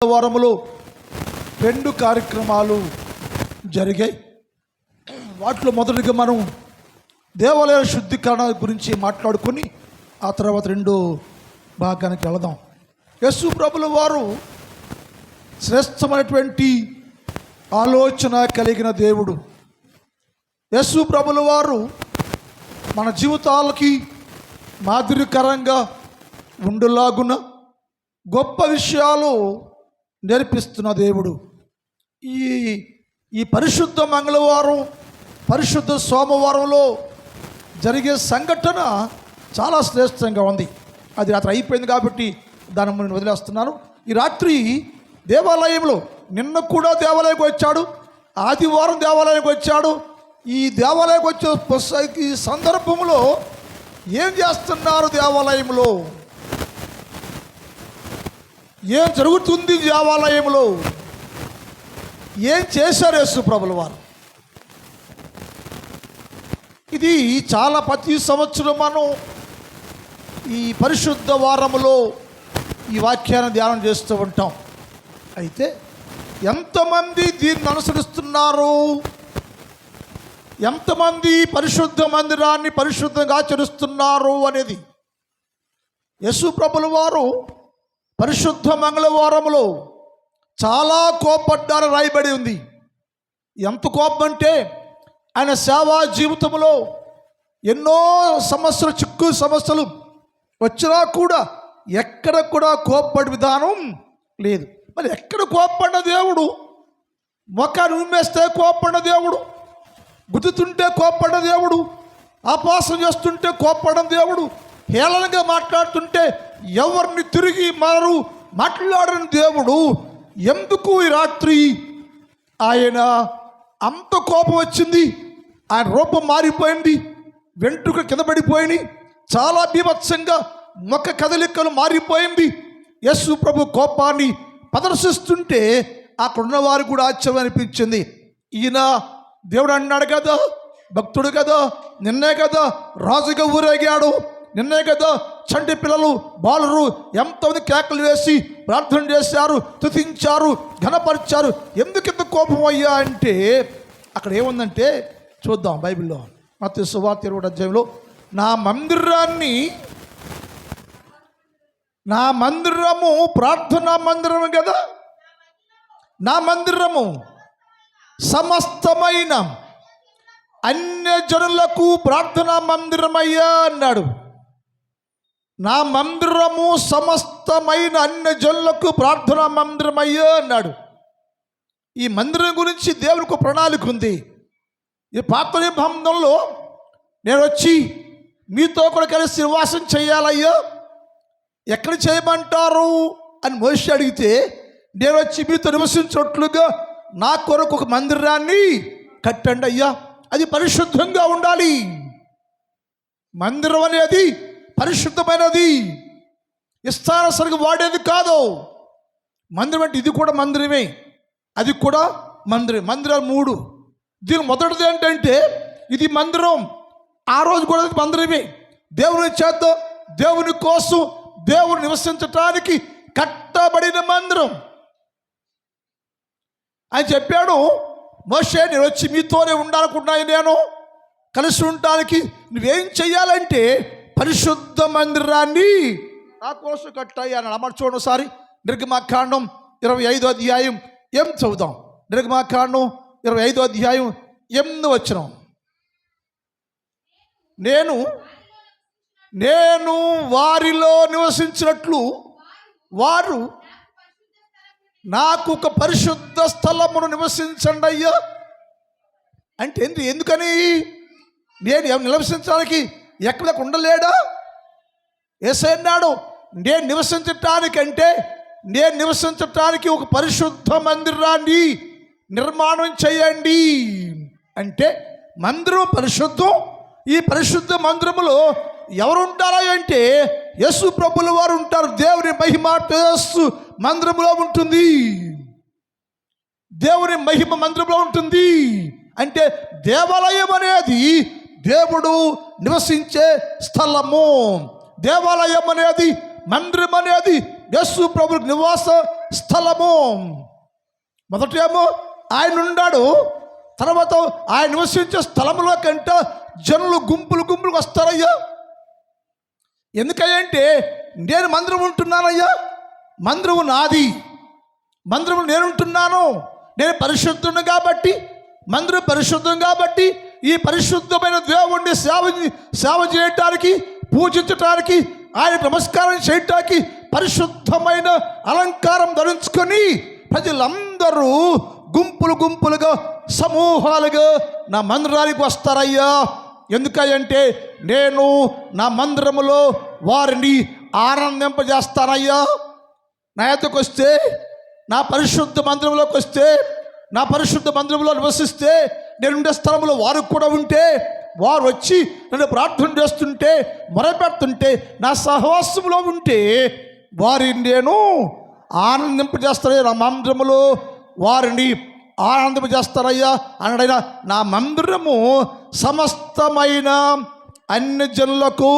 వారములో 2 కార్యక్రమాలు జరిగాయి. వాటిలో మొదటిగా మనం దేవాలయ శుద్ధీకరణ గురించి మాట్లాడుకొని ఆ తర్వాత 2 భాగానికి వెళదాం. యేసు ప్రభుల వారు శ్రేష్టమైనటువంటి ఆలోచన కలిగిన దేవుడు. యేసు ప్రభుల వారు మన జీవితాలకి మాదిరికరంగా ఉండులాగున గొప్ప విషయాలు నేర్పిస్తున్న దేవుడు. ఈ పరిశుద్ధ మంగళవారం, పరిశుద్ధ సోమవారంలో జరిగే సంఘటన చాలా శ్రేష్టంగా ఉంది. అది రాత్రి అయిపోయింది కాబట్టి దాన్ని నేను వదిలేస్తున్నాను. ఈ రాత్రి దేవాలయంలో, నిన్న కూడా దేవాలయానికి వచ్చాడు, ఆదివారం దేవాలయానికి వచ్చాడు. ఈ దేవాలయానికి వచ్చే ఈ సందర్భంలో ఏం చేస్తున్నారు, దేవాలయంలో ఏం జరుగుతుంది, దేవాలయంలో ఏం చేశారు యేసు ప్రభుల వారు. ఇది చాలా ప్రతి సంవత్సరం మనం ఈ పరిశుద్ధ వారములో ఈ వాక్యాన్ని ధ్యానం చేస్తూ ఉంటాం. అయితే ఎంతమంది దీన్ని అనుసరిస్తున్నారు, ఎంతమంది పరిశుద్ధ మందిరాన్ని పరిశుద్ధంగా ఆచరిస్తున్నారు అనేది. యేసు ప్రభుల వారు పరిశుద్ధ మంగళవారములో చాలా కోపడ్డారు రాయబడి ఉంది. ఎంత కోపం అంటే ఆయన సేవా జీవితంలో ఎన్నో సమస్యలు వచ్చినా కూడా ఎక్కడ కూడా కోపపడే విధానం లేదు. మరి ఎక్కడ కోపపడిన దేవుడు, మొఖాన్ని ఉమ్మేస్తే కోపపడిన దేవుడు, గుద్దుతుంటే కోపపడిన దేవుడు, ఆపాసం చేస్తుంటే కోపపడిన దేవుడు, హేళనగా మాట్లాడుతుంటే ఎవరిని తిరిగి మాట్లాడని దేవుడు ఎందుకు ఈ రాత్రి ఆయన అంత కోపం వచ్చింది? ఆయన రూపం మారిపోయింది, వెంట్రుక కింద పడిపోయింది, చాలా బీభత్సంగా ముఖ కదలికలు మారిపోయింది. యేసు ప్రభు కోపాన్ని ప్రదర్శిస్తుంటే అక్కడున్న వారు కూడా ఆశ్చర్యం అనిపించింది. ఈయన దేవుడు అన్నాడు కదా, భక్తుడు కదా, నిన్నే కదా రాజుగా ఊరేగాడు, నిన్నే కదా చంటి పిల్లలు బాలురు ఎంతమంది కేకలు వేసి ప్రార్థన చేశారు, స్తుతించారు, ఘనపరిచారు, ఎందుకింత కోపం అయ్యా అంటే అక్కడ ఏముందంటే చూద్దాం బైబిల్లో. మత్తయి సువార్త 20వ అధ్యాయంలో నా మందిరము ప్రార్థనా మందిరము కదా, నా మందిరము సమస్తమైన అన్యజనులకు ప్రార్థనా మందిరమయ్యా అన్నాడు. నా మందిరము సమస్తమైన అన్యజనులకు ప్రార్థనా మందిరమయ్యా అన్నాడు. ఈ మందిరం గురించి దేవునికి ప్రణాళిక ఉంది. ఈ పాత నిబంధనలో నేను వచ్చి మీతో కూడా కలిసి నివాసం చేయాలయ్యా, ఎక్కడ చేయమంటారు అని మోషే అడిగితే, నేను వచ్చి మీతో నివసించినట్లుగా నా కొరకు ఒక మందిరాన్ని కట్టండి అయ్యా, అది పరిశుద్ధంగా ఉండాలి. మందిరం అనేది పరిశుద్ధమైనది, ఇష్టానుసారంగా వాడేది కాదు. మందిరం అంటే ఇది కూడా మందిరమే, అది కూడా మందిరం. మందిరాలు 3. దీని మొదటిది ఏంటంటే ఇది మందిరం, ఆ రోజు కూడా మందిరమే. దేవుని చేత, దేవుని కోసం, దేవుని నివసించటానికి కట్టబడిన మందిరం. ఆయన చెప్పాడు, మోషే నేను వచ్చి మీతోనే ఉండాలనుకుంటున్నాను, నేను కలిసి ఉండటానికి నువ్వేం చెయ్యాలంటే పరిశుద్ధ మందిరాన్ని నా కోసం కట్టాయి అన్నాడు. అమ్మ చూడండి ఒకసారి, నిర్గమాకాండం 25వ అధ్యాయం చదువుదాం. నిర్గమాకాండం 25వ అధ్యాయం 8వ వచనం. నేను వారిలో నివసించినట్లు వారు నాకు ఒక పరిశుద్ధ స్థలమును నివసించండి అయ్యా అంటే ఎందుకని? నేను నివసించడానికి ఎక్కడ ఉండలేడా? యేసయ్య అన్నాడు, నేను నివసించటానికి ఒక పరిశుద్ధ మందిరాన్ని నిర్మాణం చేయండి అంటే మందిరం పరిశుద్ధం. ఈ పరిశుద్ధ మందిరములో ఎవరు ఉంటారా అంటే యేసు ప్రభుల వారు ఉంటారు. దేవుని మహిమ యేసు మందిరంలో ఉంటుంది, దేవుని మహిమ మందిరంలో ఉంటుంది. అంటే దేవాలయం అనేది దేవుడు నివసించే స్థలము. దేవాలయం అనేది, మందిరం అనేది యేసు ప్రభు నివాస స్థలము. మొదటేమో ఆయన ఉన్నాడు, తర్వాత ఆయన నివసించే స్థలంలో కంటే జనులు గుంపులు గుంపులు వస్తారయ్యా. ఎందుకంటే నేను మందిరం ఉంటున్నానయ్యా, మందిరము నాది, మందిరము నేను ఉంటున్నాను, నేను పరిశుద్ధుని కాబట్టి, మందిరం పరిశుద్ధం కాబట్టి ఈ పరిశుద్ధమైన దేవుణ్ణి సేవ చేయటానికి, పూజించటానికి, ఆయన నమస్కారం చేయటానికి పరిశుద్ధమైన అలంకారం ధరించుకొని ప్రజలందరూ గుంపులు గుంపులుగా సమూహాలుగా నా మందిరానికి వస్తారయ్యా. ఎందుకంటే నేను నా మందిరములో వారిని ఆనందింపజేస్తానయ్యా. నా యొద్దకు వస్తే, నా పరిశుద్ధ మందిరంలోకి వస్తే, నా పరిశుద్ధ మందిరంలో నివసిస్తే, నేనుండే స్థలంలో వారు కూడా ఉంటే, వారు వచ్చి నన్ను ప్రార్థన చేస్తుంటే, మొరపెడుతుంటే, నా సహవాసంలో ఉంటే వారిని నేను ఆనందింపజేస్తానయ్యా. నా మందిరములో వారిని ఆనందింపజేస్తానయ్యా అన్నాడైనా. నా మందిరము సమస్తమైన అన్ని జనులకు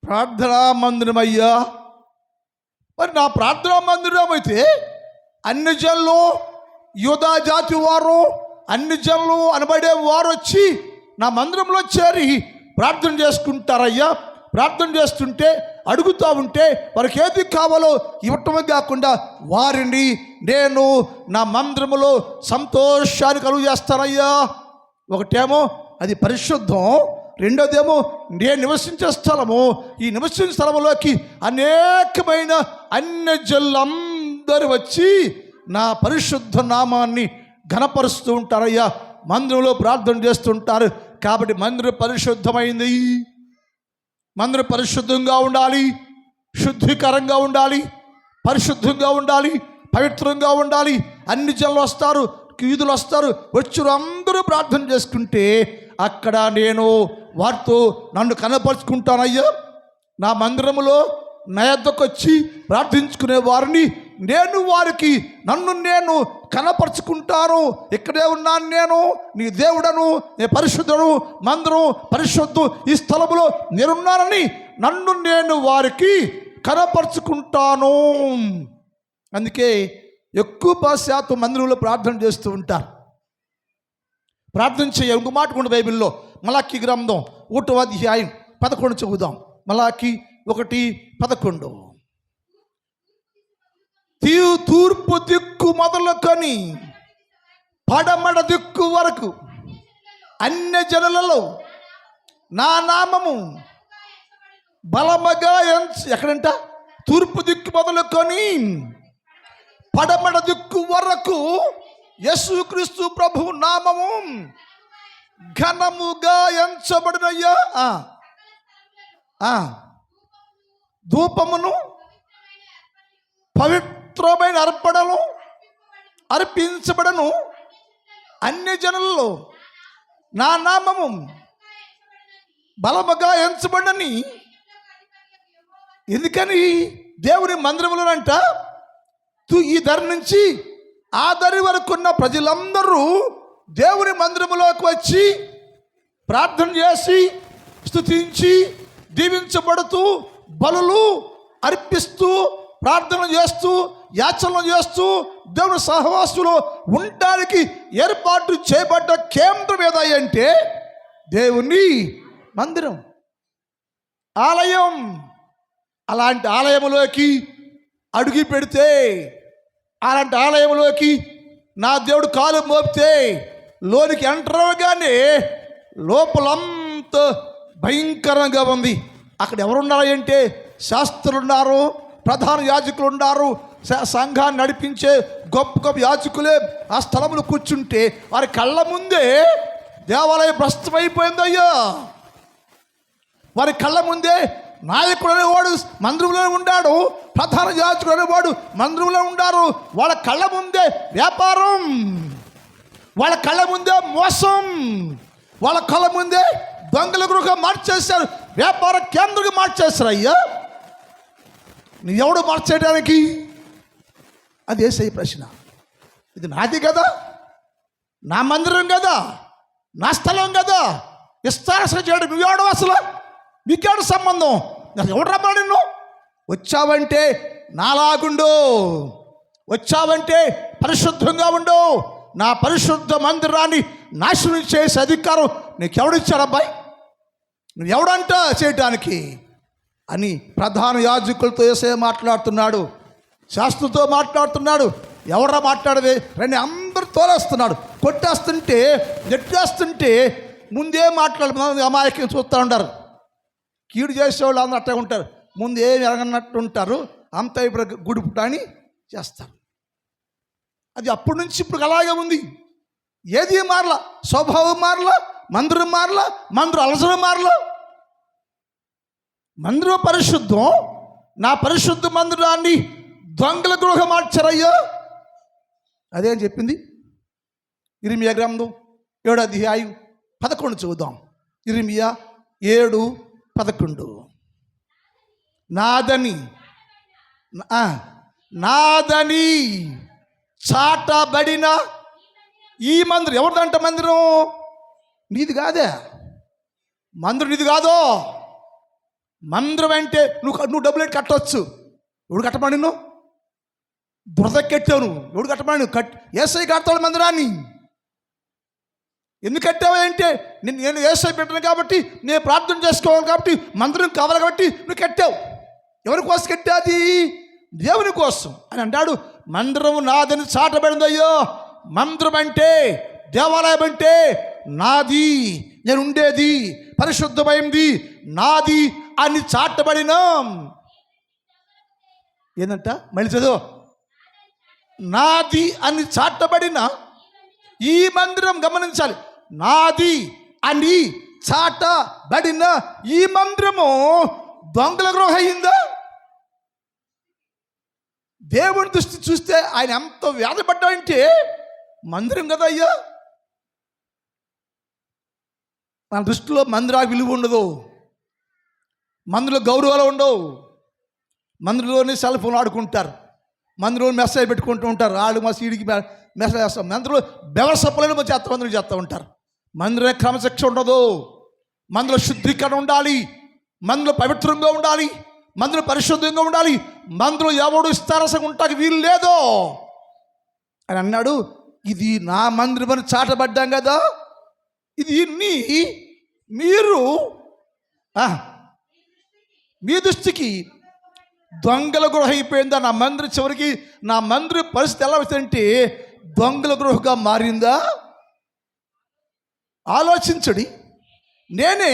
ప్రార్థనా మందిరం అయ్యా. మరి నా ప్రార్థనా మందిరం అయితే అన్ని జనులు, యూదా జాతి వారు, అన్ని జనులు అనబడే వారు వచ్చి నా మందిరంలో చేరి ప్రార్థన చేసుకుంటారయ్యా. ప్రార్థన చేస్తుంటే, అడుగుతూ ఉంటే వారికి ఏది కావాలో ఇవ్వటమే కాకుండా వారిని నేను నా మందిరములో సంతోషాన్ని కలుగు చేస్తానయ్యా. ఒకటేమో అది పరిశుద్ధం, రెండోదేమో నేను నివసించే స్థలము. ఈ నివసించే స్థలంలోకి అనేకమైన అన్యజనులందరూ వచ్చి నా పరిశుద్ధ నామాన్ని ఘనపరుస్తూ ఉంటారయ్యా. మందిరంలో ప్రార్థన చేస్తుంటారు. కాబట్టి మందిరం పరిశుద్ధమైంది. మందిరం పరిశుద్ధంగా ఉండాలి, శుద్ధికరంగా ఉండాలి, పరిశుద్ధంగా ఉండాలి, పవిత్రంగా ఉండాలి. అన్ని జనులు వస్తారు, యూదులు వస్తారు, వచ్చురు అందరూ ప్రార్థన చేసుకుంటే అక్కడ నేను వారితో నన్ను కనపరుచుకుంటానయ్యా. నా మందిరములో నా యొద్దకు వచ్చి ప్రార్థించుకునే వారిని నేను వారికి నన్ను నేను కనపరుచుకుంటాను. ఇక్కడే ఉన్నాను, నేను నీ దేవుడను, నీ పరిశుద్ధుడు, మందిరం పరిశుద్ధం, ఈ స్థలములో నేనున్నానని నన్ను నేను వారికి కనపరుచుకుంటాను. అందుకే ఎక్కువ శాతం మందిరంలో ప్రార్థన చేస్తూ ఉంటారు. ప్రార్థన చేయ ఇంకో మాట కూడా బైబిల్లో మలాకీ గ్రంథం 1వ అధ్యాయం 11 చదువుదాం. మలాకీ 1:11. తూర్పు దిక్కు మొదలుకొని పడమడ దిక్కు వరకు అన్య జనులలో నా నామము బలముగా ఎక్కడంట? తూర్పు దిక్కు మొదలుకొని పడమడ దిక్కు వరకు యేసుక్రీస్తు ప్రభువు నామము ఘనముగా ఎంచబడినయ్యా. ధూపమును పవిత్రమైన అర్పణలు అర్పించబడను అన్ని జనులలో నా నామము బలముగా ఎంచబడని. ఎందుకని దేవుని మందిరములోనంట ఈ దరి నుంచి ఆ దరి వరకు ఉన్న ప్రజలందరూ దేవుని మందిరములోకి వచ్చి ప్రార్థన చేసి, స్తుతించి, దీవించబడుతూ, బలులు అర్పిస్తూ, ప్రార్థన చేస్తూ, యాచనలు చేస్తూ దేవుని సహవాసంలో ఉండడానికి ఏర్పాటు చేయబడ్డ కేంద్రం ఏదంటే దేవుని మందిరం, ఆలయం. అలాంటి ఆలయంలోకి అడుగు పెడితే, అలాంటి ఆలయంలోకి నా దేవుడు కాలు మోపితే లోనికి ఎంటర్ అవ్వగానే లోపలంతా భయంకరంగా ఉంది. అక్కడ ఎవరున్నారంటే శాస్త్రులు ఉన్నారు, ప్రధాన యాజకులు ఉన్నారు, సంఘాన్ని నడిపించే గొప్ప గొప్ప యాజకులే ఆ స్థలంలో కూర్చుంటే వారి కళ్ళ ముందే దేవాలయం భ్రష్టమైపోయిందయ్యా. వారి కళ్ళ ముందే నాయకుడు అనేవాడు మందిరంలో ఉన్నాడు, ప్రధాన యాజకుడు అనేవాడు మందిరంలో ఉన్నారు. వాళ్ళ కళ్ళ ముందే వ్యాపారం, వాళ్ళ కళ్ళ ముందే మోసం, వాళ్ళ కళ్ళ ముందే దొంగల గృహం మార్చేశారు, వ్యాపార కేంద్రంగా మార్చేశారు. అయ్యా, నీ ఎవడు మార్చేయడానికి? అది యేసయ్య ప్రశ్న. ఇది నాది కదా, నా మందిరం కదా, నా స్థలం కదా, ఇష్టారసలు చేయడం నువ్వెవడు? అసలు నీకేడు సంబంధం? ఎవడు రమ్మా నిన్ను? వచ్చావంటే నాలాగుండు, వచ్చావంటే పరిశుద్ధంగా ఉండు, నా పరిశుద్ధ మందిరాన్ని నాశనం చేసే అధికారం నీకెవడిచ్చాడు అబ్బాయి, నువ్వు ఎవడంట చేయటానికి అని ప్రధాన యాజకులతో యేసయ్య మాట్లాడుతున్నాడు, శాస్త్రులతో మాట్లాడుతున్నాడు. ఎవరా మాట్లాడదే రండి అందరూ తోలేస్తున్నాడు, కొట్టేస్తుంటే నెట్టేస్తుంటే ముందే మాట్లాడు అమాయకం చూస్తూ ఉంటారు. కీడు చేసేవాళ్ళు అందరూ అట్టే ఉంటారు, ముందు ఏమి ఎరగనట్టు ఉంటారు, అంత ఇప్పుడు గుడుపుట అని చేస్తారు. అది అప్పటి నుంచి ఇప్పుడు అలాగే ఉంది. ఏది మారలా, స్వభావం మారలా, మందిరం మారలా, మందిరం అలసడం మారలా. మందిరం పరిశుద్ధం, నా పరిశుద్ధ మందిరాన్ని దొంగల గృహం మార్చారయ్యో. అదేం చెప్పింది ఇర్మియా గ్రంథం 7వ అధ్యాయం 11 చూద్దాం. ఇర్మియా 7:11. నాదని చాటబడిన ఈ మందిరం ఎవరిదంట? మందిరం నీది కాదే, మందిరం నీది కాదో. మందిరం అంటే నువ్వు డబ్బులు ఎట్టి కట్టవచ్చు. ఎవడు కట్టమని నువ్వు బురద కట్టావు, నువ్వు ఎవడు కట్టమని యేసయ్య కడతాడు మందిరాన్ని. ఎందుకు కట్టావు అంటే నేను యేసయ్య పెట్టాను కాబట్టి, నేను ప్రార్థన చేసుకోవాలి కాబట్టి, మందిరం కావాలి కాబట్టి నువ్వు కట్టావు. ఎవరి కోసం కట్టాది? దేవుని కోసం అని అంటాడు. మందిరం నాదని చాటబడిందయ్యో. మందిరం అంటే, దేవాలయం అంటే నాది, నేను ఉండేది పరిశుద్ధమైంది, నాది అని చాటబడిన ఏందంట, మళ్ళీ చదువు. నాది అని చాటబడిన ఈ మందిరం, గమనించాలి, నాది అని చాటబడిన ఈ మందిరము దొంగల గృహం అయిందా? దేవుని దృష్టి చూస్తే ఆయన ఎంత వ్యాధపడ్డాడంటే, మందిరం కదా అయ్యా. మన దృష్టిలో మందిరానికి విలువ ఉండదు, మందిరంలో గౌరవాలు ఉండవు. మందిరంలోనే సెల్ ఫోన్ ఆడుకుంటారు, మందిరంలో మెసేజ్ పెట్టుకుంటూ ఉంటారు, వాళ్ళు మా సీడికి మెసేజ్ చేస్తాం. మందిరంలో బెవర సప్పలను చేస్తా మందిరం చేస్తూ ఉంటారు. మందిరం క్రమశిక్షణ ఉండదు, మందిరంలో శుద్ధీకరణ ఉండాలి, మందిరంలో పవిత్రంగా ఉండాలి, మందిరం పరిశుద్ధంగా ఉండాలి. మందిరం ఎవడు ఇస్తారసంగా ఉంటాకి వీలు లేదు అని అన్నాడు. ఇది నా మందిరం అని చాటబడ్డాం కదా, ఇది మీరు మీ దృష్టికి దొంగల గృహ అయిపోయిందా? నా మందిరం చివరికి నా మందిర పరిస్థితి ఎలా వచ్చిందంటే దొంగల గృహగా మారిందా? ఆలోచించడి. నేనే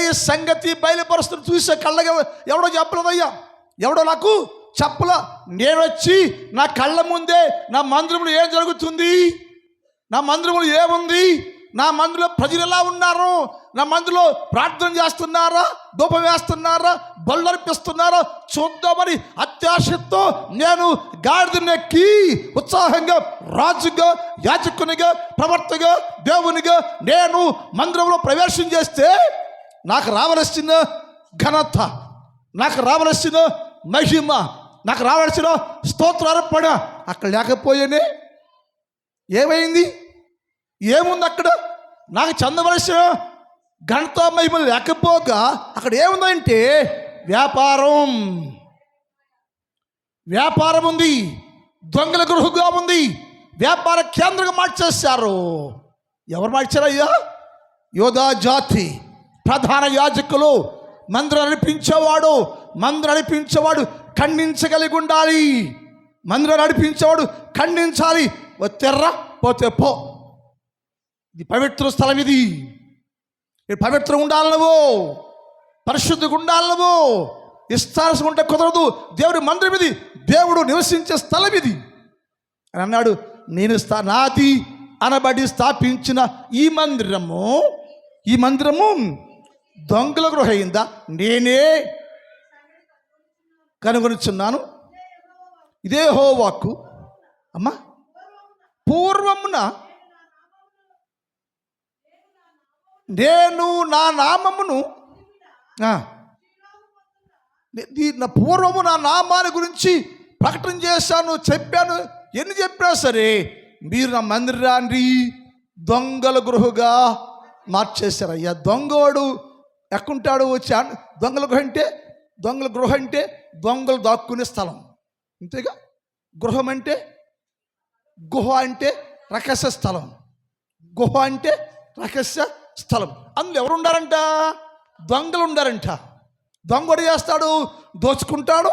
ఈ సంగతి బయలుపరుస్తున్న చూసే కళ్ళగా ఎవడో చెప్పలేదయ్యా, ఎవడో నాకు చెప్పలా. నేను వచ్చి నా కళ్ళ ముందే నా మందిరంలో ఏం జరుగుతుంది, నా మందిరంలో ఏముంది, నా మందిరంలో ప్రజలు ఎలా ఉన్నారు, నా మందిరంలో ప్రార్థన చేస్తున్నారా, ధూపం వేస్తున్నారా, బల్లర్పిస్తున్నారా చూద్దామని అత్యాశతో నేను గాడిదనెక్కి ఉత్సాహంగా రాజుగా, యాజకునిగా, ప్రవర్తగా, దేవునిగా నేను మందిరంలో ప్రవేశం చేస్తే నాకు రావలసిన ఘనత, నాకు రావలసిన మహిమ, నాకు రావలసిన స్తోత్రార్పణ అక్కడ లేకపోయేనే. ఏమైంది? ఏముంది అక్కడ? నాకు చెందవలసిన ఘనత మహిమ లేకపోగా అక్కడ ఏముందంటే వ్యాపారం ఉంది, దొంగల గృహగా ఉంది, వ్యాపార కేంద్రంగా మార్చేశారు. ఎవరు మార్చారయ్యా? యోధా జాతి ప్రధాన యాజకులు. మందిరం నడిపించేవాడు ఖండించగలిగి ఉండాలి. మందిరం నడిపించేవాడు ఖండించాలి. తెర్రా పోతే పో, ఇది పవిత్ర స్థలం, ఇది పవిత్రంగా ఉండాలి, నువ్వు పరిశుద్ధిగా ఉండాలి, నువ్వు ఇష్టాల్సి ఉంటే కుదరదు. దేవుడి మందిరం ఇది, దేవుడు నివసించే స్థలం ఇది అని అన్నాడు. నేను నాది అనబడి స్థాపించిన ఈ మందిరము దొంగల గృహ అయిందా? నేనే కనుగొనుచున్నాను. ఇదే యెహోవాకు. అమ్మా, పూర్వమున నేను నా నామమును పూర్వము నా నామాన్ని గురించి ప్రకటన చేశాను, చెప్పాను. ఎన్ని చెప్పినా సరే మీరు నా మందిరాన్ని దొంగల గృహగా మార్చేశారు. అయ్యా, దొంగవాడు ఎక్కుంటాడు వచ్చి దొంగల గృహ అంటే దొంగల గృహ అంటే దొంగలు దాక్కునే స్థలం, అంతేగా. గృహం అంటే, గుహ అంటే రహస్య స్థలం, గుహ అంటే రహస్య స్థలం. అందులో ఎవరు ఉండారంట? దొంగలు ఉండారంట. దొంగడు చేస్తాడు, దోచుకుంటాడు,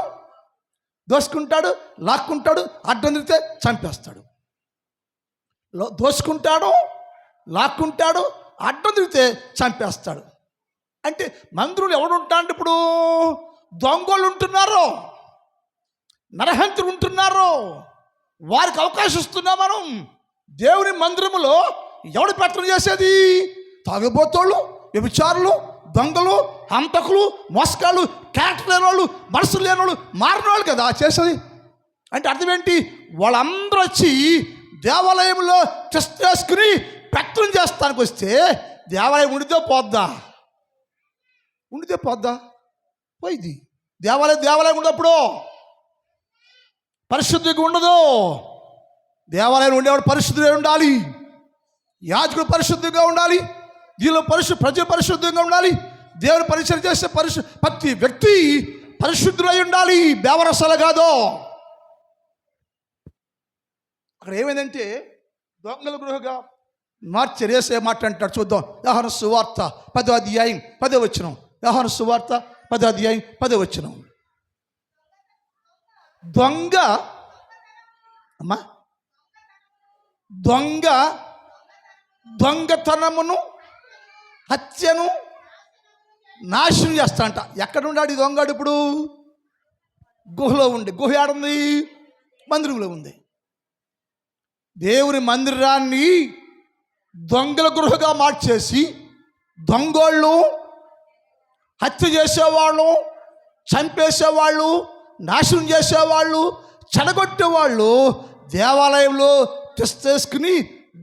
లాక్కుంటాడు, అడ్డం తిరిగితే చంపేస్తాడు. దోచుకుంటాడు, లాక్కుంటాడు, అడ్డం తిరిగితే చంపేస్తాడు. అంటే మందిరంలో ఎవడు ఉంటాడు? ఇప్పుడు దొంగలు ఉంటున్నారు, నరహంతులు ఉంటున్నారు, వారికి అవకాశం ఇస్తున్నాం మనం. దేవుని మందిరములో ఎవడు ప్రార్థన చేసేది? తాగుబోతోళ్ళు, వ్యభిచారులు, దొంగలు, హంతకులు, మోసగాళ్ళు, క్యారెక్టర్ లేని వాళ్ళు, మనసు లేని వాళ్ళు, మారిన వాళ్ళు కదా చేసేది. అంటే అర్థం ఏంటి? వాళ్ళందరూ వచ్చి దేవాలయంలో టెస్ట్ చేసుకుని ప్రార్థన చేస్తానికి వస్తే దేవాలయం ఉండితే పోద్దా? పోయింది. దేవాలయం ఉన్నప్పుడు పరిశుద్ధిగా ఉండదు. దేవాలయం ఉండేవాడు పరిశుద్ధుడే ఉండాలి, యాజకుడు పరిశుద్ధంగా ఉండాలి, దీనిలో ప్రజ పరిశుద్ధంగా ఉండాలి, దేవుని పరిచయం చేసే ప్రతి వ్యక్తి పరిశుద్ధులై ఉండాలి, బేవరసలు కాదు. అక్కడ ఏమైందంటే దొంగల గృహగా మార్చారు. యేసే మాట అంటాడు, చూద్దాం. యోహాను సువార్త 10వ అధ్యాయం 10వ వచనం. యోహాను సువార్త 10వ అధ్యాయం 10వ వచనం. దొంగతనమును, హత్యను నాశనం చేస్తాంట. ఎక్కడ ఉన్నాడు ఈ దొంగడు? ఇప్పుడు గుహలో ఉండి. గుహ ఏడుంది? మందిరంలో ఉంది. దేవుని మందిరాన్ని దొంగల గృహగా మార్చేసి దొంగోళ్ళు, హత్య చేసేవాళ్ళు, చంపేసేవాళ్ళు, నాశనం చేసేవాళ్ళు, చెడగొట్టేవాళ్ళు దేవాలయంలో టెస్ట్ చేసుకుని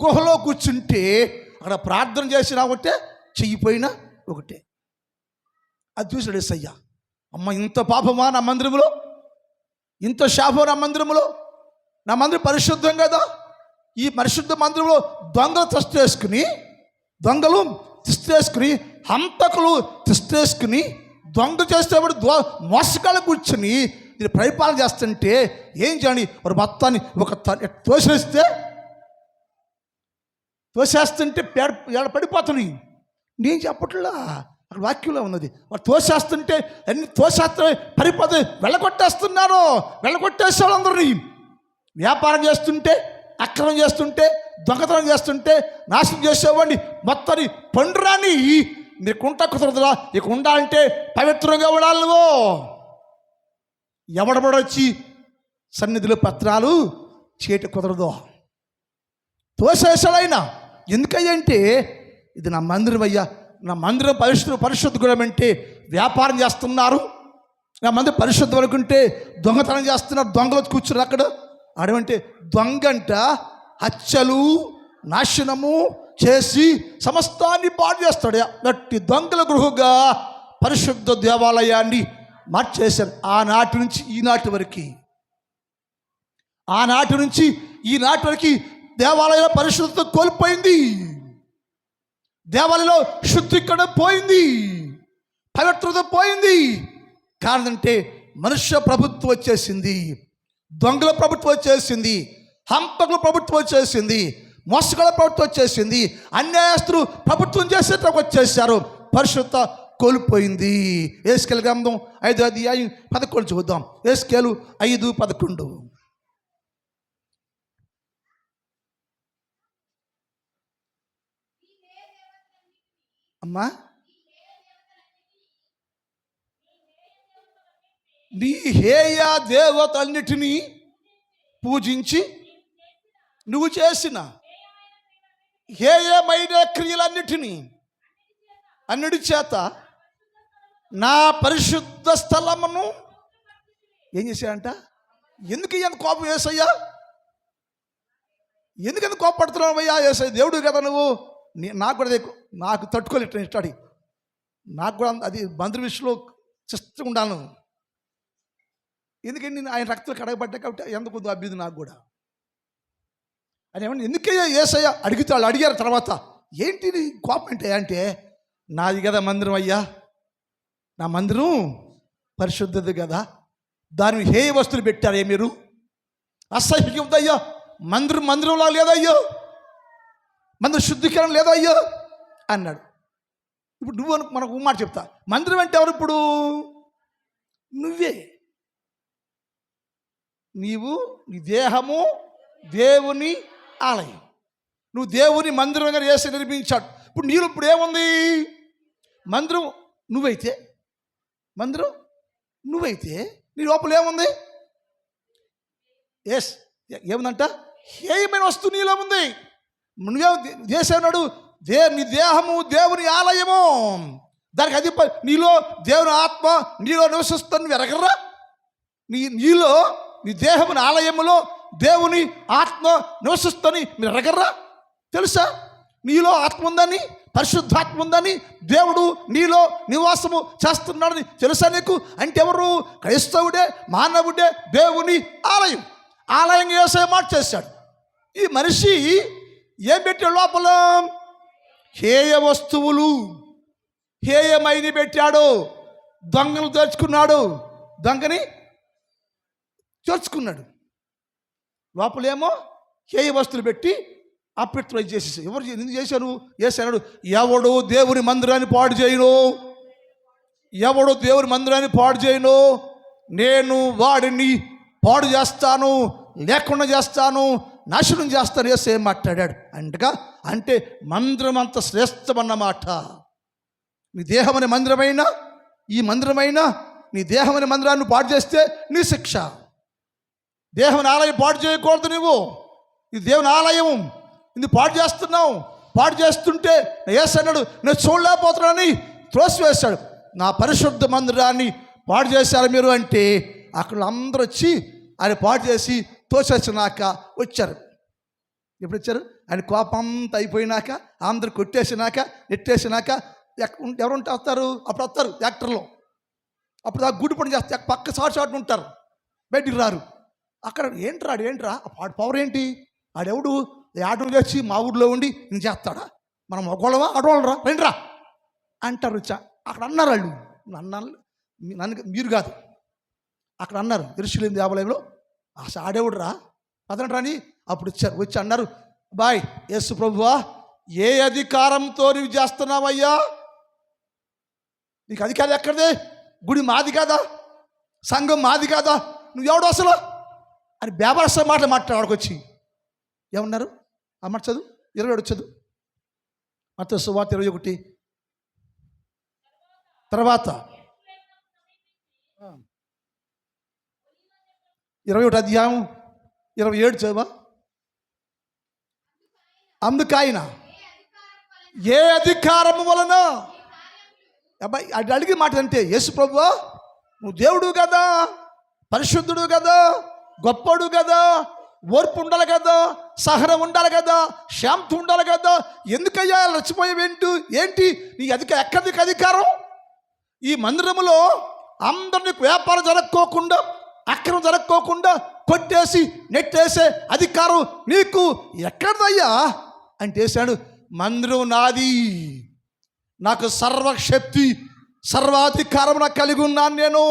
గుహలో కూర్చుంటే అక్కడ ప్రార్థన చేసినా ఒకటే, చెయ్యిపోయినా ఒకటే. అది చూసాడు యేసయ్య. అమ్మ, ఇంత పాపమా నా మందిరంలో, ఇంత శాపం నా మందిరంలో? నా మందిరం పరిశుద్ధం కదా. ఈ పరిశుద్ధ మందిరంలో దొంగలు తిష్టేసుకుని హంతకులు తిష్టేసుకుని దొంగ చేసేవాడు మోసగాళ్ళు కూర్చుని ఇది పరిపాలన చేస్తుంటే ఏం చేయండి? వారు మొత్తాన్ని ఒక తోసేస్తుంటే పడిపోతున్నాయి. నేను చెప్పట్లా, అక్కడ వాక్యంలో ఉన్నది. వారు తోసేస్తుంటే అన్ని పడిపోతాయి. వెళ్ళగొట్టేసే వాళ్ళందరినీ. వ్యాపారం చేస్తుంటే, అక్రమం చేస్తుంటే, దొంగతనం చేస్తుంటే, నాశనం చేసేవాడిని మొత్తాన్ని పండురాని నీకు ఉంటా కుదరదురా. ఇక ఉండాలంటే పవిత్రంగా ఉండాలి. నువ్వు ఎవడబడొచ్చి సన్నిధిలో పత్రాలు చేయట కుదరదు. తోసేసాడైనా. ఎందుకయ్యంటే ఇది నా మందిరం అయ్యా, నా మందిరం పరిశుద్ధం అంటే వ్యాపారం చేస్తున్నారు, నా మందిరం పరిశుద్ధం అనుకుంటే దొంగతనం చేస్తున్నారు. దొంగలు కూర్చున్నారు అక్కడ. అడవంటే దొంగంట హత్యలు, నాశనము చేసి సమస్తాన్ని పాడు చేస్తాడు. గట్టి దొంగల గృహగా పరిశుద్ధ దేవాలయాన్ని మార్చేశారు. ఆనాటి నుంచి ఈనాటి వరకు దేవాలయంలో పరిశుద్ధత కోల్పోయింది. దేవాలయంలో శుద్ధీకరణ పోయింది, పవిత్రత పోయింది. కారణం అంటే మనుష్య ప్రభుత్వం వచ్చేసింది, దొంగల ప్రభుత్వం వచ్చేసింది, హంతకుల ప్రభుత్వం వచ్చేసింది, మోసగాళ్ళ ప్రభుత్వం వచ్చేసింది, అన్యాయస్తులు ప్రభుత్వం చేసేటకు వచ్చేసారు. పరిశుద్ధత కోల్పోయింది. యేస్కేలు గ్రంథం 5వ అధ్యాయం 11 చూద్దాం. యేస్కేలు 5:11. అమ్మా, నీ హేయ దేవతలన్నిటినీ పూజించి నువ్వు చేసిన హేయమైన క్రియలన్నిటినీ అన్నిటి చేత నా పరిశుద్ధ స్థలమును ఏం చేశాయంట? ఎందుకు ఎంత కోపం యేసయ్యా? ఎందుకంత కోపడుతున్నావు అయ్యా? యేసయ్య దేవుడు కదా నువ్వు. నాకు తట్టుకోలేట ఇష్టాడి. నాకు కూడా అది మంత్రి విషయంలో చిష్టంగా ఉండాను. ఎందుకంటే నేను ఆయన రక్తం కడగబడ్డా కాబట్టి ఎందుకు అభ్యుది నాకు కూడా. అని ఏమన్నా ఎందుకయ్యా యేసయ్య వాళ్ళు అడిగారు. తర్వాత ఏంటి నీ కోపం అంటే నాది కదా మందిరం అయ్యా, నా మందిరం పరిశుద్ధత కదా, దాని హేయ వస్తువులు పెట్టారే మీరు, అసహ్యం అయ్యో, మందిరంలా లేదయ్యో, మందిర శుద్ధీకరణ లేదయ్యో అన్నాడు. ఇప్పుడు నువ్వు మనకు మాట చెప్తా, మందిరం అంటే ఎవరు? ఇప్పుడు నువ్వే. నీవు, నీ దేహము దేవుని ఆలయం, నువ్వు దేవుని మందిరంగా చేసి నిర్మించాడు. ఇప్పుడు నీళ్ళు ఇప్పుడు ఏముంది? మందిరం నువ్వైతే, మందిరం నువ్వైతే నీ లోపల ఏముంది? ఎస్, ఏముందంట? హేయమైన వస్తువు నీలో ఉంది. నువ్వే చేసాడు, నీ దేహము దేవుని ఆలయము, దానికి అది నీలో దేవుని ఆత్మ నీలో నివసిస్తాను. నువ్వు ఎరగర్రా? నీలో నీ దేవుని ఆలయములో దేవుని ఆత్మ నివసిస్తాని మీరు ఎరగర్రా? తెలుసా? నీలో ఆత్మ ఉందని, పరిశుద్ధాత్మ ఉందని, దేవుడు నీలో నివాసము చేస్తున్నాడని తెలుసా నీకు? అంటే ఎవరు? క్రైస్తవుడే, మానవుడే దేవుని ఆలయం. ఆలయంగా యేసయ్య మార్చేశాడు. ఈ మనిషి ఏం పెట్టాడు లోపల? హేయ వస్తువులు, హేయమైని పెట్టాడు. దొంగను తెచ్చుకున్నాడు, దొంగని చేర్చుకున్నాడు. లోపలేమో హేయ వస్తువులు పెట్టి అప్పిట్రై చేసేసి, ఎవరు ఎందుకు చేశారు? చేశాడు. ఎవడు దేవుని మందిరాన్ని పాడు చేయను, ఎవడు దేవుని మందిరాన్ని పాడు చేయను, నేను వాడిని పాడు చేస్తాను, లేకుండా చేస్తాను, నాశనం చేస్తాను. ఏం మాట్లాడాడు అంటే మందిరం అంత శ్రేష్టమన్నమాట. నీ దేహమనే మందిరమైనా, ఈ మందిరమైనా, నీ దేహమనే మందిరాన్ని పాడు చేస్తే నీ శిక్ష. దేవుని ఆలయం పాడు చేయకూడదు. నువ్వు ఈ దేవుని ఆలయం ఇది పాడు చేస్తున్నావు. పాడు చేస్తుంటే యేసు అన్నాడు, నేను చూడలేకపోతున్నానని త్రోసివేశాడు. నా పరిశుద్ధ మందిరాన్ని పాడు చేశారు మీరు అంటే, అక్కడ అందరూ వచ్చి ఆయన పాడు చేసి తోసేసినాక వచ్చారు. ఎప్పుడు వచ్చారు? ఆయన కోపం అంతా అయిపోయినాక, అందరు కొట్టేసినాక, నెట్టేసినాక ఎవరుంటే వస్తారు? అప్పుడు వస్తారు యాక్టర్లో. అప్పుడు ఆ గుడి పని చేస్తే పక్క చాటు ఉంటారు, బయటికి రారు. అక్కడ ఏంట్రా వాడు పవర్ ఏంటి? ఆడెవడు ఆటలు చేసి మా ఊళ్ళో ఉండి నేను చేస్తాడా? మనం ఒకళ్ళవా అడవాళ్ళరా రండిరా అంటారు. అక్కడ అన్నారు వాళ్ళు, నన్ను మీరు కాదు, అక్కడ అన్నారు యెరూషలేము దేవాలయంలో, అసలు ఆడేవుడురా పదండి రాని. అప్పుడు వచ్చి అన్నారు, బాయ్ యేసు ప్రభువా, ఏ అధికారంతో నువ్వు చేస్తున్నావయ్యా? నీకు అధికారం ఎక్కడిదే? గుడి మాది కాదా? సంఘం మాది కాదా? నువ్వు ఎవడు అసలు అని బేబరస మాటలు మాట్లాడు. వచ్చి ఏమన్నారు? అమ్మ చదువు 27 చదువు, మత్తయి సువార్త 21. తర్వాత 21 అధ్యాయం 27 చదువా. అందుకైన ఏ అధికారము వలన, అబ్బాయి అది అడిగి మాట అంటే, యేసు ప్రభువా నువ్వు దేవుడు కదా, పరిశుద్ధుడు కదా, గొప్పడు కదా, ఓర్పు ఉండాలి కదా, సహనం ఉండాలి కదా, శాంతి ఉండాలి కదా, ఎందుకయ్యా రెచ్చిపోయేవేంటి? ఏంటి నీ ఎక్కడికి అధికారం? ఈ మందిరములో అందరినీ వ్యాపారం జరక్కోకుండా, అక్రమం జరక్కోకుండా కొట్టేసి నెట్టేసే అధికారం నీకు ఎక్కడదయ్యా అంటే వేశాడు. మందిరం నాది, నాకు సర్వశక్తి సర్వాధికారం నాకు కలిగి ఉన్నాను నేను.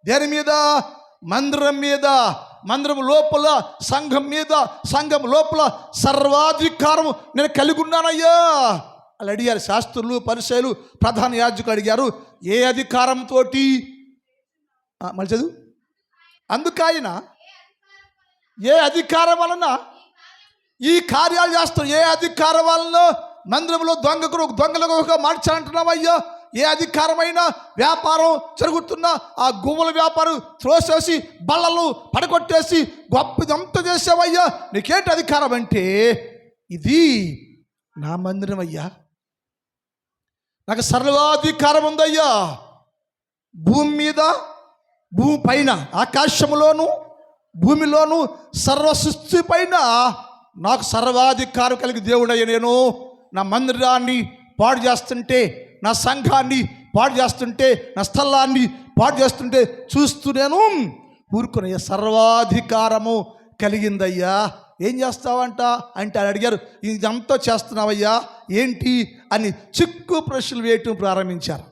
దేని మీద? మందిరం మీద, మందిరం లోపల, సంఘం మీద, సంఘం లోపల సర్వాధికారం నేను కలిగి ఉన్నానయ్యా. అలా అడిగారు శాస్త్రులు, పరిసయ్యులు, ప్రధాన యాజకులు అడిగారు, ఏ అధికారంతో? మళ్ళీ చదువు. అందుకైన ఏ అధికారం వలన ఈ కార్యాలు చేస్తాం? ఏ అధికారం వలన మందిరంలో దొంగలుగా మార్చాలంటున్నావయ్యా? ఏ అధికారమైనా వ్యాపారం జరుగుతున్నా ఆ గువ్వల వ్యాపారం త్రోసేసి బల్లలు పడగొట్టేసి గొప్పదంతా చేసావయ్యా, నీకేంటి అధికారం అంటే, ఇది నా మందిరం అయ్యా, నాకు సర్వాధికారం ఉందయ్యా. భూమి మీద, భూమి పైన, ఆకాశంలోను భూమిలోను సర్వ సృష్టి పైన నాకు సర్వాధికారం కలిగి దేవుడయ్యా. నేను నా మందిరాన్ని పాడు చేస్తుంటే, నా సంఘాన్ని పాడు చేస్తుంటే, నా స్థలాన్ని పాడు చేస్తుంటే చూస్తూ నేను ఊరుకునే సర్వాధికారము కలిగిందయ్యా. ఏం చేస్తావంట అంటే అని అడిగారు. ఇదంతా చేస్తున్నావయ్యా ఏంటి అని చిక్కు ప్రశ్నలు వేయటం ప్రారంభించారు.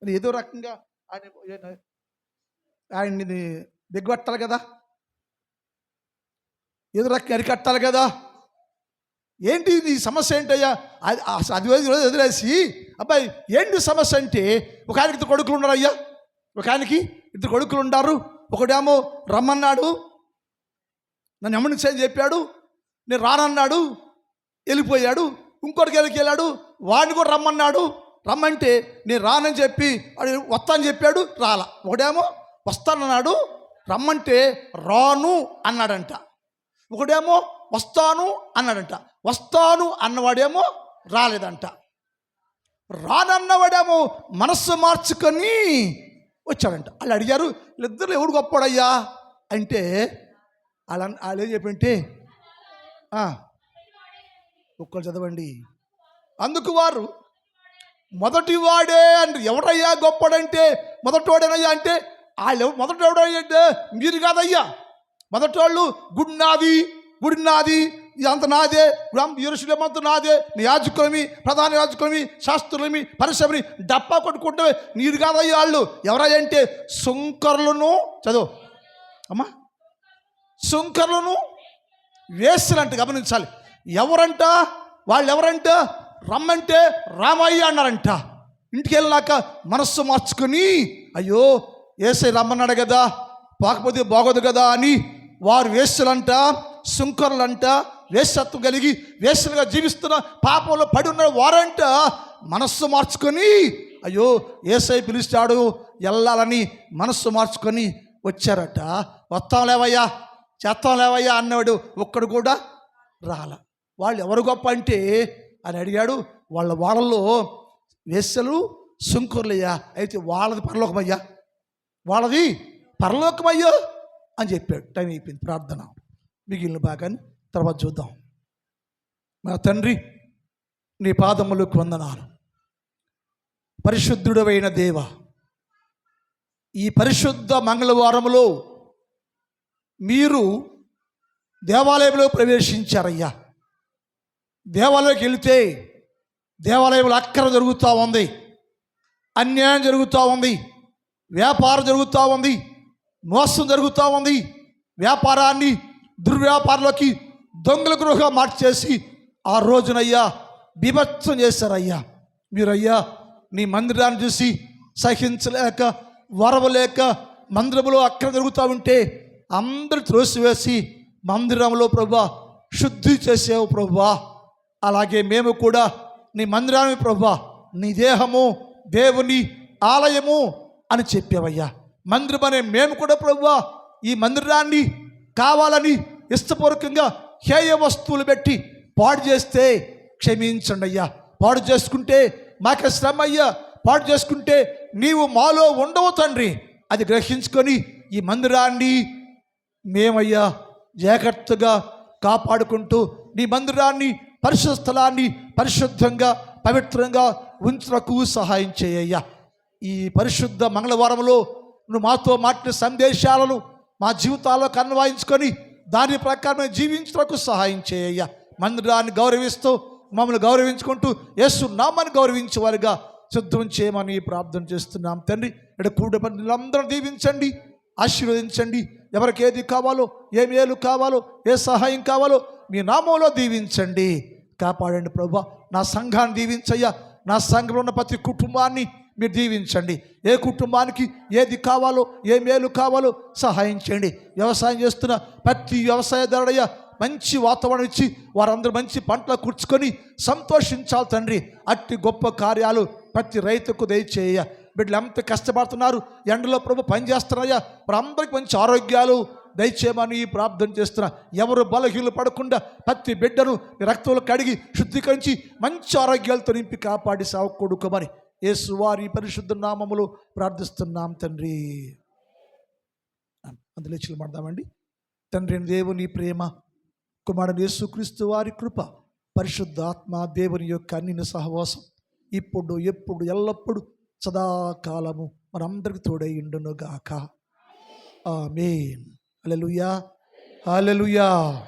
ఏదో రకంగా ఆయన ఆయన్ని దిగ్గొట్టాలి కదా, ఎదురక్కి అరికట్టాలి కదా. ఏంటి నీ సమస్య ఏంటయ్యా? అది వదిలేసి అబ్బాయి ఏంటి సమస్య అంటే, ఒక ఆయనకి 2 కొడుకులు ఉన్నారు అయ్యా. ఒక ఆయనకి 2 కొడుకులు ఉన్నారు. ఒకడేమో రమ్మన్నాడు, నన్ను ఎమ్మని చెప్పాడు, నేను రానన్నాడు, వెళ్ళిపోయాడు. ఇంకోటికి వెళ్ళాడు, వాడిని కూడా రమ్మన్నాడు, రమ్మంటే నేను రానని చెప్పి వాడు వస్తానని చెప్పాడు, రాలా. ఒకడేమో వస్తానన్నాడు, రమ్మంటే రాను అన్నాడంట. ఒకడేమో వస్తాను అన్నాడంట, వస్తాను అన్నవాడేమో రాలేదంట. రానన్నవాడేమో మనస్సు మార్చుకొని వచ్చాడంట. వాళ్ళు అడిగారు, వీళ్ళిద్దరు ఎవడు గొప్పడయ్యా అంటే వాళ్ళు ఏం చెప్పంటే ఒక్కరు చదవండి. అందుకు వారు మొదటివాడే అంటే, ఎవడయ్యా గొప్పడంటే మొదటివాడేనయ్యా అంటే, వాళ్ళు మొదటివాడంటే మీరు కాదయ్యా, మొదటివాళ్ళు గుడి నాది ఇదంతా నాదే, యెరూషలేమంతా నాదే, నీ యాజకులమి, ప్రధాన యాజకులమి, శాస్త్రులమి, పరిసరమి డప్పా కొట్టుకుంటే నీరు కాదయ్యా. వాళ్ళు ఎవరయ్యా అంటే సుంకరులను, చదువు అమ్మా, సుంకరులను వేస్తులంట. గమనించాలి, ఎవరంట వాళ్ళు? ఎవరంట? రమ్మంటే రామయ్య అన్నారంట. ఇంటికి వెళ్ళినాక మనస్సు మార్చుకొని, అయ్యో యేసయ్య రమ్మన్నాడు కదా, పోకపోతే బాగోదు కదా అని వారు వేస్తులంట, సుంకరులంట, వేశ్యత్వం కలిగి వేశ్యలుగా జీవిస్తున్న పాపంలో పడి ఉన్న వారంట మనస్సు మార్చుకొని, అయ్యో యేసయ్య పిలుస్తాడు వెళ్ళాలని మనస్సు మార్చుకొని వచ్చారట. వస్తాం లేవయ్యా, చేస్తాం లేవయ్యా అన్నవాడు ఒక్కడు కూడా రాల. వాళ్ళు ఎవరు గొప్ప అంటే అని అడిగాడు. వాళ్ళలో వేశ్యలు సుంకరులయ్యా, అయితే వాళ్ళది పరలోకమయ్యా, వాళ్ళది పరలోకమయ్యా అని చెప్పాడు. టైం అయిపోయింది. ప్రార్థన మిగిలిన భాగాన్ని తర్వాత చూద్దాం. మా తండ్రి, నీ పాదములకు వందనాలు. పరిశుద్ధుడవైన దేవ, ఈ పరిశుద్ధ మంగళవారములో మీరు దేవాలయంలో ప్రవేశించారయ్యా. దేవాలయంకి వెళితే దేవాలయంలో అక్రమ జరుగుతూ ఉంది, అన్యాయం జరుగుతూ ఉంది, వ్యాపారం జరుగుతూ ఉంది, మోసం జరుగుతూ ఉంది. వ్యాపారాన్ని దుర్వ్యాపారంలోకి దొంగల గృహగా మార్చేసి ఆ రోజునయ్యా బీభత్సం చేశారయ్యా. మీరయ్యా నీ మందిరాన్ని చూసి సహించలేక, వరవలేక మందిరంలో అక్రమ జరుగుతూ ఉంటే అందరూ త్రోసివేసి మందిరంలో ప్రభువా శుద్ధి చేసావు ప్రభువా. అలాగే మేము కూడా నీ మందిరాన్ని ప్రభువా నీ దేహము, దేవుని ఆలయము అని చెప్పావయ్యా. మందిరం అనే మేము కూడా ప్రభువా ఈ మందిరాన్ని కావాలని ఇష్టపూర్వకంగా హేయ వస్తువులు పెట్టి పాడు చేస్తే క్షమించండి అయ్యా. పాడు చేసుకుంటే మాకే శ్రమ అయ్యా, పాడు చేసుకుంటే నీవు మాలో ఉండవు తండ్రి. అది గ్రహించుకొని ఈ మందిరాన్ని మేమయ్యా జాగ్రత్తగా కాపాడుకుంటూ నీ మందిరాన్ని, పరిశుద్ధ స్థలాన్ని పరిశుద్ధంగా పవిత్రంగా ఉంచుటకు సహాయం చేయయ్యా. ఈ పరిశుద్ధ మంగళవారంలో నువ్వు మాతో మాట్లాడే సందేశాలను మా జీవితాల్లోకి అన్వయించుకొని దాని ప్రకారం జీవించడానికి సహాయం చేయయ్యా. మందిరాన్ని గౌరవిస్తూ మమ్మల్ని గౌరవించుకుంటూ యేసు నామాన్ని గౌరవించే వారిగా సిద్ధం చేయమని ప్రార్థన చేస్తున్నాం తండ్రి. ఇక్కడ కూడబడినందరూ దీవించండి, ఆశీర్వదించండి. ఎవరికి ఏది కావాలో, ఏ మేలు కావాలో, ఏ సహాయం కావాలో మీ నామంలో దీవించండి, కాపాడండి ప్రభువా. నా సంఘాన్ని దీవించయ్యా. నా సంఘంలో ఉన్న ప్రతి కుటుంబాన్ని మీరు దీవించండి. ఏ కుటుంబానికి ఏది కావాలో, ఏ మేలు కావాలో సహాయం చేయండి. వ్యవసాయం చేస్తున్న ప్రతి వ్యవసాయదారుడయ్యా మంచి వాతావరణం ఇచ్చి వారందరూ మంచి పంటలు కూర్చుకొని సంతోషించాలి తండ్రి. అట్టి గొప్ప కార్యాలు ప్రతి రైతుకు దయచేయ. బిడ్డలు ఎంత కష్టపడుతున్నారు, ఎండలో ప్రభు పనిచేస్తున్నాయా, వారందరికీ మంచి ఆరోగ్యాలు దయచేయమని ప్రార్థన చేస్తున్నా. ఎవరు బలహీనలు పడకుండా ప్రతి బిడ్డను రక్తంలో కడిగి శుద్ధీకరించి మంచి ఆరోగ్యాలతో నింపి కాపాడి సాగుకొడుకోమని యేసు వారి పరిశుద్ధ నామములో ప్రార్థిస్తున్నాం తండ్రి. అందులో చిలమడదామండి. తండ్రి దేవుని ప్రేమ, కుమారుడు యేసుక్రీస్తు వారి కృప, పరిశుద్ధాత్మ దేవుని యొక్క అన్నిన సహవాసం ఇప్పుడు ఎప్పుడు ఎల్లప్పుడు సదాకాలము మనందరికి తోడై ఉండును గాక. ఆమేన్. హల్లెలూయా, హల్లెలూయా.